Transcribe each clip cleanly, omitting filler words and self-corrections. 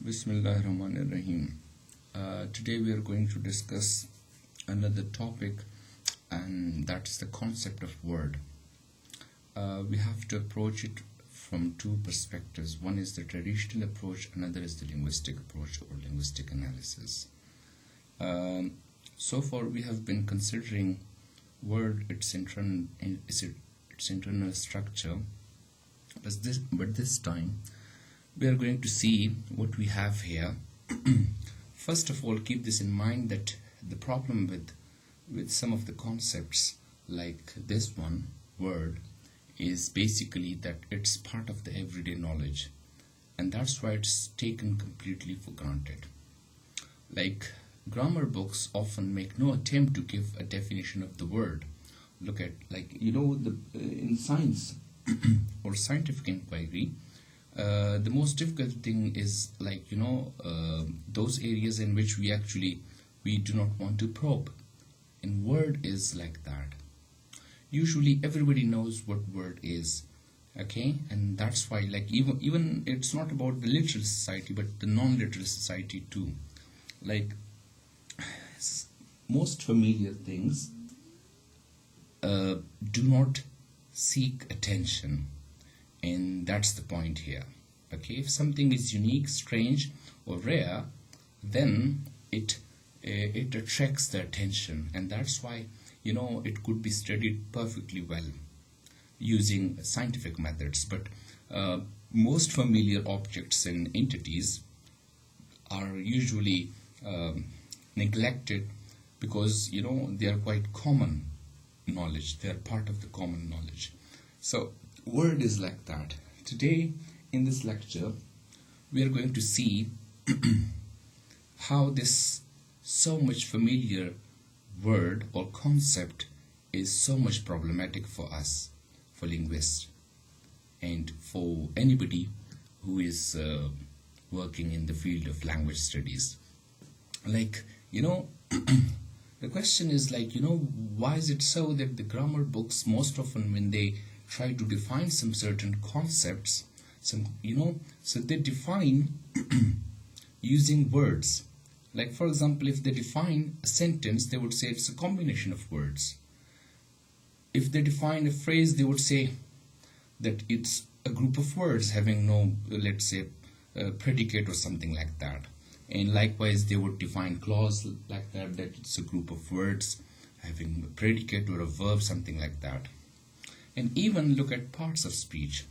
Bismillahirrahmanirrahim. Today we are going to discuss another topic, and that's the concept of word. We have to approach it from two perspectives. One is the traditional approach, another is the linguistic approach or linguistic analysis. So far we have been considering word, its internal structure, but this time we are going to see what we have here. First of all, keep this in mind that the problem with some of the concepts like this one, word, is basically that it's part of the everyday knowledge, and that's why it's taken completely for granted. Like grammar books often make no attempt to give a definition of the word. Look at, in science or scientific inquiry, the most difficult thing is those areas in which we do not want to probe. And word is like that. Usually everybody knows what word is, okay? And that's why even it's not about the literal society but the non-literal society too. Like most familiar things do not seek attention. And that's the point here. Okay, if something is unique, strange, or rare, then it attracts the attention, and that's why it could be studied perfectly well using scientific methods. But most familiar objects and entities are usually neglected because they are quite common knowledge. They are part of the common knowledge. So word is like that. Today in this lecture we are going to see how this so much familiar word or concept is so much problematic for us, for linguists, and for anybody who is working in the field of language studies. The question is why is it so that the grammar books most often, when they try to define some certain concepts, so they define using words. Like for example, if they define a sentence, they would say it's a combination of words. If they define a phrase, they would say that it's a group of words having no, let's say, predicate or something like that. And likewise, they would define clause like that it's a group of words having a predicate or a verb, something like that. And even look at parts of speech.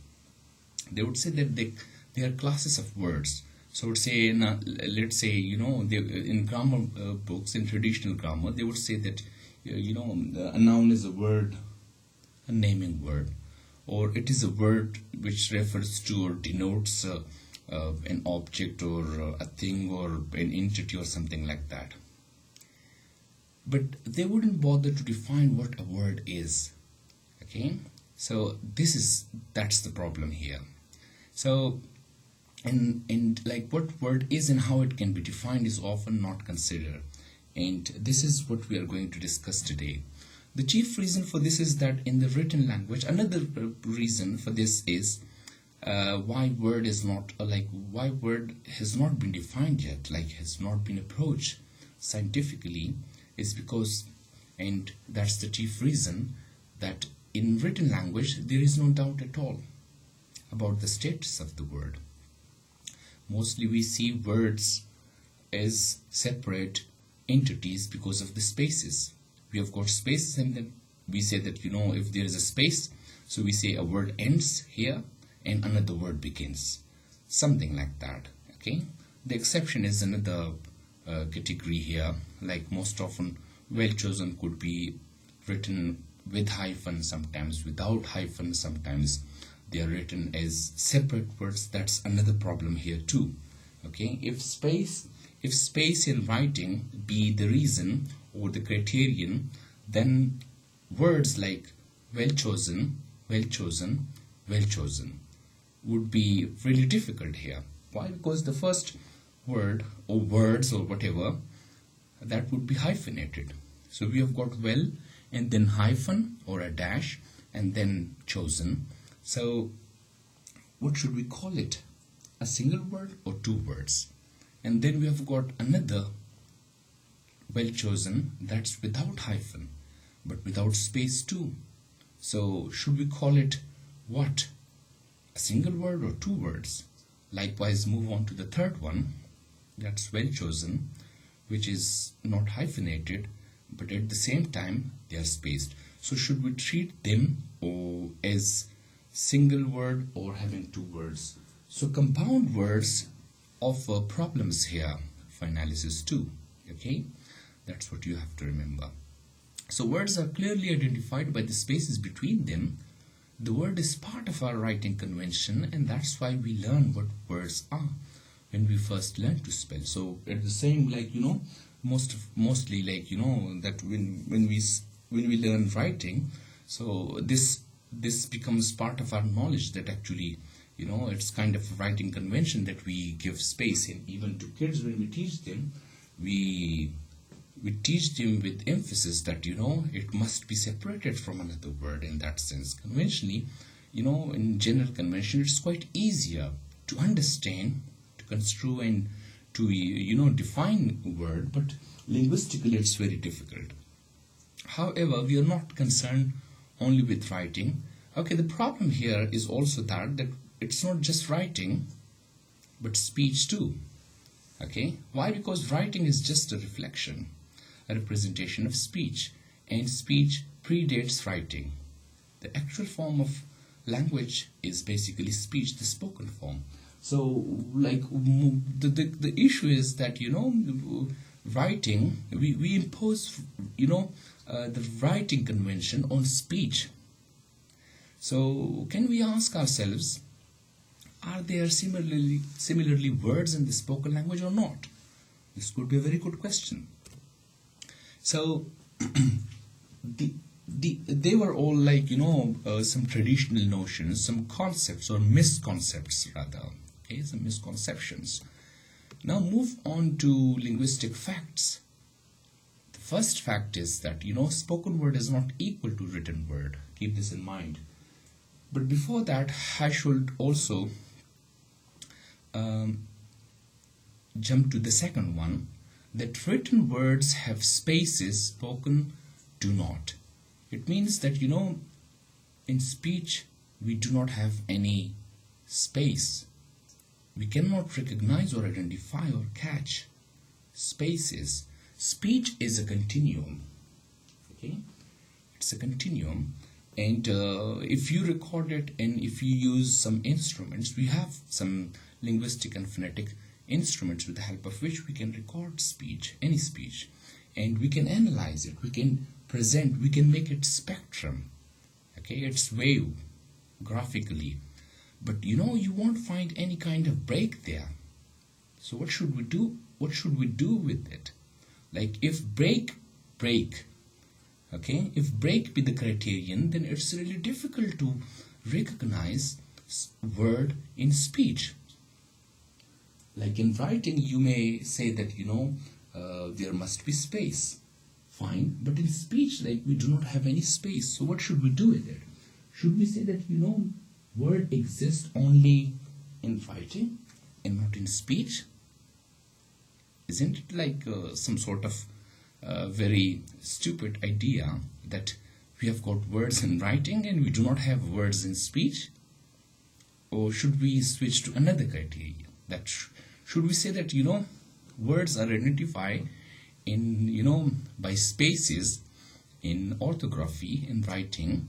They would say that they are classes of words. So would say, let's say, in grammar books, in traditional grammar, they would say that, a noun is a word, a naming word, or it is a word which refers to or denotes an object or a thing or an entity or something like that. But they wouldn't bother to define what a word is. Okay, so that's the problem here. So and like what word is and how it can be defined is often not considered, and this is what we are going to discuss today. The chief reason for this is that in the written language, another reason for this is why word is not why word has not been defined yet, has not been approached scientifically, is because, and that's the chief reason, that in written language there is no doubt at all about the status of the word. Mostly we see words as separate entities because of the spaces. We have got spaces, and then we say that if there is a space, so we say a word ends here and another word begins, something like that. Okay, the exception is another category here. Like most often, well chosen could be written with hyphen, sometimes without hyphen, sometimes they are written as separate words. That's another problem here too. Okay, if space in writing be the reason or the criterion, then words like well chosen, well chosen, well chosen would be really difficult here. Why? Because the first word or words or whatever, that would be hyphenated. So we have got well and then hyphen or a dash and then chosen. So what should we call it? A single word or two words? And then we have got another well chosen that's without hyphen but without space too. So should we call it what? A single word or two words? Likewise, move on to the third one, that's well chosen, which is not hyphenated but at the same time they are spaced. So should we treat them as single word or having two words? So compound words offer problems here for analysis too. Okay, that's what you have to remember. So words are clearly identified by the spaces between them. The word is part of our writing convention, and that's why we learn what words are when we first learn to spell. So at the same, mostly that when we learn writing, so this becomes part of our knowledge, that actually it's kind of a writing convention that we give space in. Even to kids, when we teach them, we teach them with emphasis that it must be separated from another word. In that sense, conventionally, in general convention, it's quite easier to understand, to construe, and to define a word, but linguistically it's very difficult. However, we are not concerned only with writing. Okay, the problem here is also that it's not just writing but speech too. Okay, why? Because writing is just a reflection, a representation of speech, and speech predates writing. The actual form of language is basically speech, the spoken form. So the issue is that writing, we impose the writing convention on speech. So can we ask ourselves, are there similarly words in the spoken language or not? This could be a very good question. So they were all some traditional notions, some concepts or misconceptions rather. Okay, some misconceptions. Now move on to linguistic facts. The first fact is that spoken word is not equal to written word. Keep this in mind. But before that, I should also jump to the second one, that written words have spaces, spoken do not. It means that in speech we do not have any space. We cannot recognize or identify or catch spaces. Speech is a continuum. Okay, it's a continuum, and if you record it and if you use some instruments, we have some linguistic and phonetic instruments with the help of which we can record speech, any speech, and we can analyze it, we can present, we can make it spectrum. Okay, it's wave graphically, but you won't find any kind of break there. So what should we do? What should we do with it? Like if break, okay, if break be the criterion, then it's really difficult to recognize word in speech. Like in writing, you may say that there must be space. Fine, but in speech, we do not have any space. So what should we do with it? Should we say that word exists only in writing and not in speech? Isn't it some sort of very stupid idea that we have got words in writing and we do not have words in speech? Or should we switch to another criteria? That should we say that words are identified in by spaces in orthography in writing,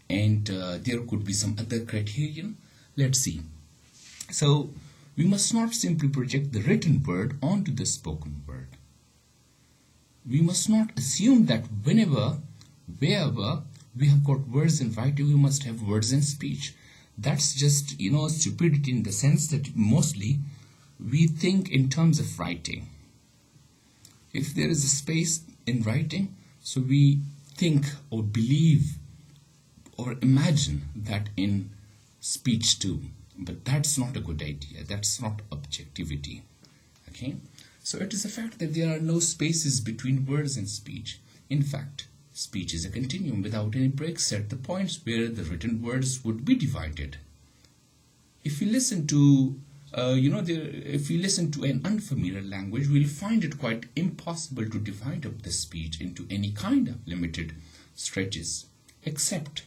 and there could be some other criterion? Let's see. So we must not simply project the written word onto the spoken word. We must not assume that wherever we have got words in writing, we must have words in speech. That's just stupidity, in the sense that mostly we think in terms of writing. If there is a space in writing, so we think or believe or imagine that in speech too. But that's not a good idea. That's not objectivity. Okay? So it is a fact that there are no spaces between words in speech. In fact, speech is a continuum without any breaks at the points where the written words would be divided. If we listen to if you listen to an unfamiliar language, we'll find it quite impossible to divide up the speech into any kind of limited stretches, except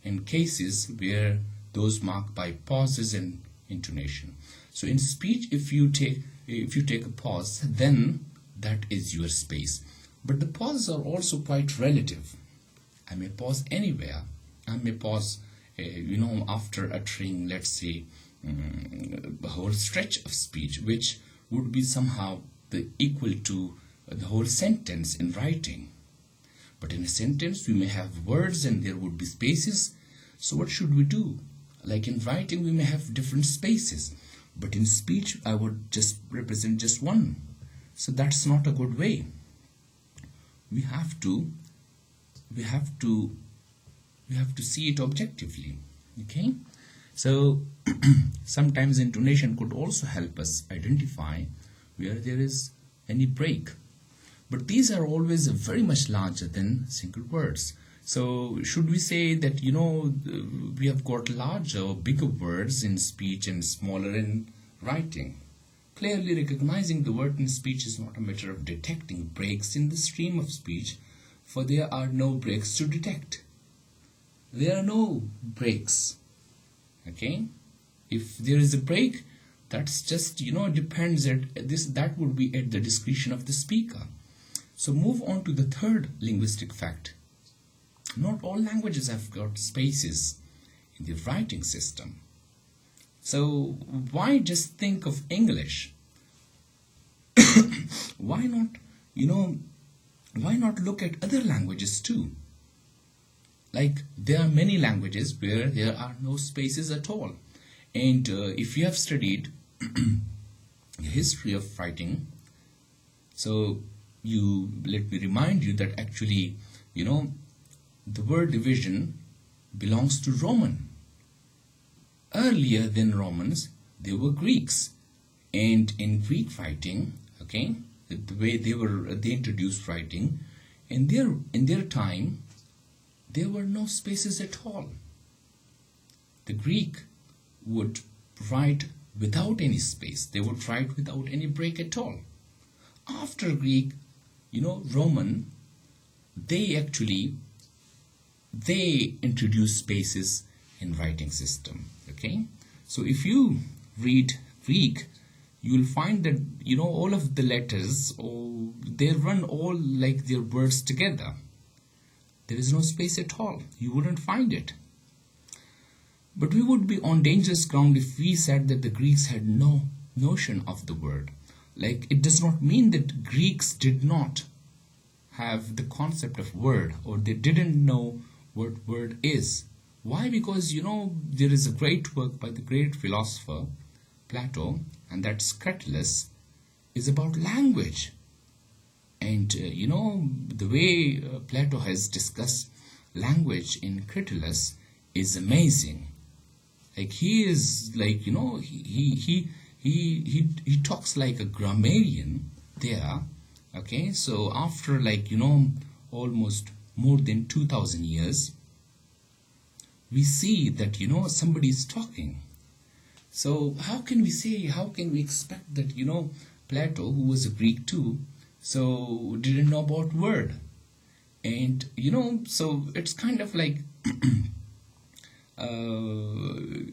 in cases where those marked by pauses and intonation. So in speech, if you take a pause, then that is your space. But the pauses are also quite relative. I may pause anywhere. I may pause, after uttering, let's say, a whole stretch of speech, which would be somehow equal to the whole sentence in writing. But in a sentence, we may have words and there would be spaces. So what should we do? Like in writing, we may have different spaces. But in speech, I would just represent just one. So that's not a good way. We have to see it objectively. Okay? So sometimes intonation could also help us identify where there is any break. But these are always very much larger than single words. So should we say that, we have got larger or bigger words in speech and smaller in writing? Clearly recognizing the word in speech is not a matter of detecting breaks in the stream of speech, for there are no breaks to detect. There are no breaks. Okay? If there is a break, that's just, depends that would be at the discretion of the speaker. So move on to the third linguistic fact. Not all languages have got spaces in the writing system. So why just think of English? Why not look at other languages too? Like there are many languages where there are no spaces at all. And if you have studied the history of writing, so let me remind you that actually, the word division belongs to Roman. Earlier than Romans, there were Greeks. And in Greek writing, okay, the way they introduced writing, in their time, there were no spaces at all. The Greek would write without any space. They would write without any break at all. After Greek, Roman, they introduced spaces in writing system. Okay, so if you read Greek, you will find that all of the letters, they run all like their words together. There is no space at all. You wouldn't find it. But we would be on dangerous ground if we said that the Greeks had no notion of the word. Like, it does not mean that Greeks did not have the concept of word, or they didn't know what word is. Why? Because, there is a great work by the great philosopher Plato, and that's Cratylus, is about language. And, the way Plato has discussed language in Cratylus is amazing. Like, he is like, he talks like a grammarian there. Okay, so after almost more than 2000 years, we see that, somebody is talking. So how can we expect that, Plato, who was a Greek too, so didn't know about word? And, so it's kind of like,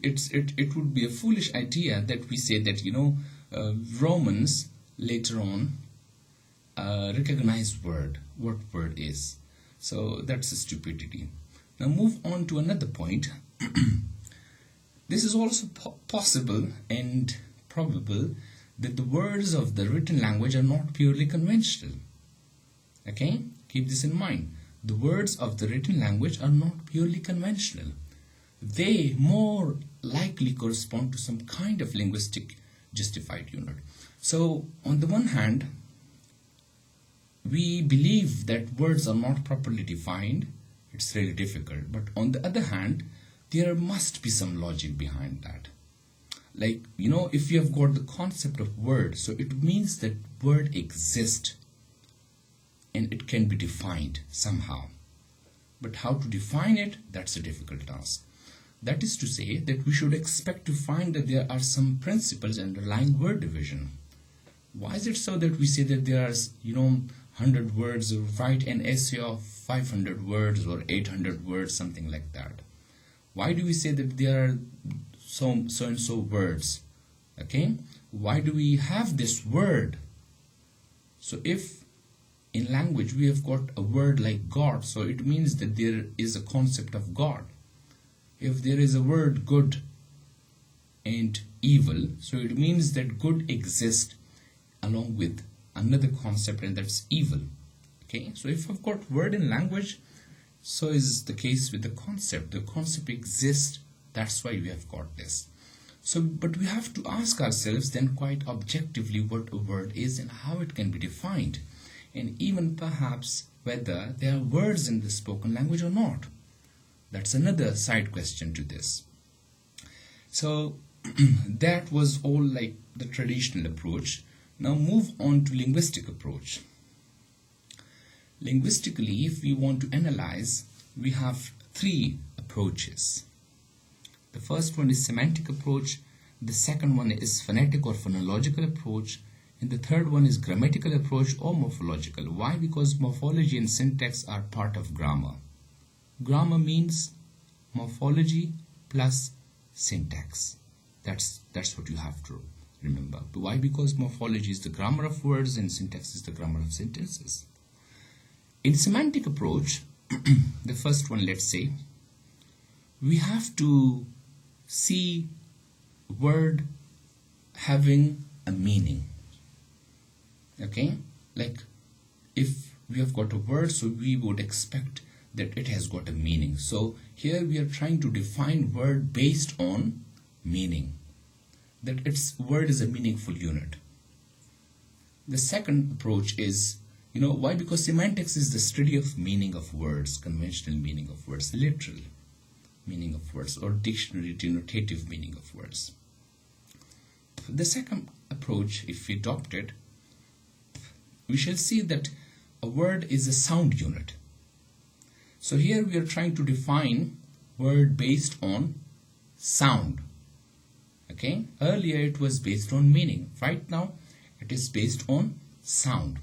it would be a foolish idea that we say that, Romans later on recognize what word is. So that's a stupidity. Now move on to another point. This is also possible and probable that the words of the written language are not purely conventional. Okay? Keep this in mind. The words of the written language are not purely conventional. They more likely correspond to some kind of linguistic justified unit. So, on the one hand, we believe that words are not properly defined. It's really difficult. But on the other hand, there must be some logic behind that. Like, if you have got the concept of word, so it means that word exists and it can be defined somehow. But how to define it, that's a difficult task. That is to say that we should expect to find that there are some principles underlying word division. Why is it so that we say that there are, 100 words, or write an essay of 500 words or 800 words, something like that? Why do we say that there are so and so words? Okay, why do we have this word? So if in language we have got a word like God, so it means that there is a concept of God. If there is a word good and evil, so it means that good exists along with another concept, and that's evil. Okay, so if I've got word in language, so is the case with the concept. The concept exists, that's why we have got this. So, but we have to ask ourselves then quite objectively what a word is and how it can be defined, and even perhaps whether there are words in the spoken language or not. That's another side question to this. So that was all like the traditional approach. Now move on to linguistic approach. Linguistically, if we want to analyze, we have three approaches. The first one is semantic approach, the second one is phonetic or phonological approach, and the third one is grammatical approach or morphological. Why? Because morphology and syntax are part of grammar. Grammar means morphology plus syntax. That's what you have to remember. Why? Because morphology is the grammar of words and syntax is the grammar of sentences. In semantic approach, the first one, let's say, we have to see word having a meaning. Okay, like if we have got a word, so we would expect that it has got a meaning. So here we are trying to define word based on meaning, that its word is a meaningful unit. The second approach is, why? Because semantics is the study of meaning of words, conventional meaning of words, literal meaning of words, or dictionary denotative meaning of words. The second approach, if we adopt it, we shall see that a word is a sound unit. So here we are trying to define word based on sound. Okay, earlier it was based on meaning. Right now it is based on sound.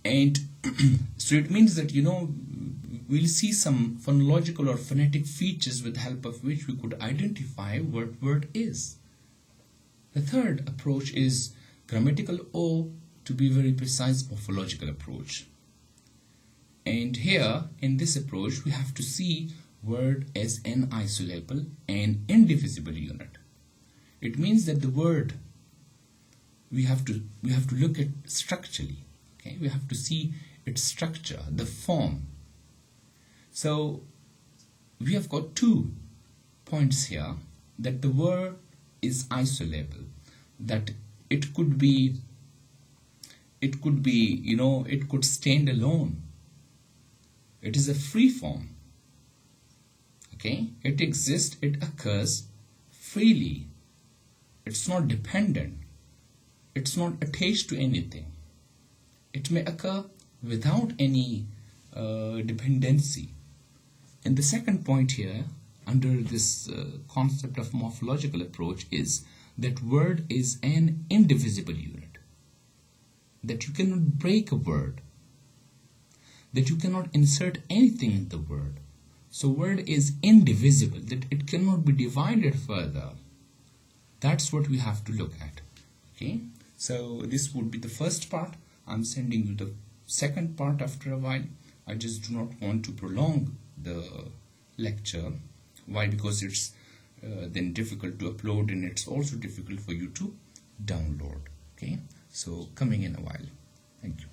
And so it means that, we'll see some phonological or phonetic features with the help of which we could identify what word is. The third approach is grammatical, or to be very precise, morphological approach. And here in this approach we have to see word as an isolable and indivisible unit. It means that the word we have to look at structurally. Okay, we have to see its structure, the form. So we have got 2 points here, that the word is isolable, that it could stand alone. It is a free form. Okay, it exists, it occurs freely. It's not dependent. It's not attached to anything. It may occur without any dependency. And the second point here, under this concept of morphological approach, is that word is an indivisible unit. That you cannot break a word. That you cannot insert anything in the word. So word is indivisible, that it cannot be divided further. That's what we have to look at. Okay, so this would be the first part. I'm sending you the second part after a while. I just do not want to prolong the lecture. Why? Because it's then difficult to upload, and it's also difficult for you to download. Okay, so coming in a while. Thank you.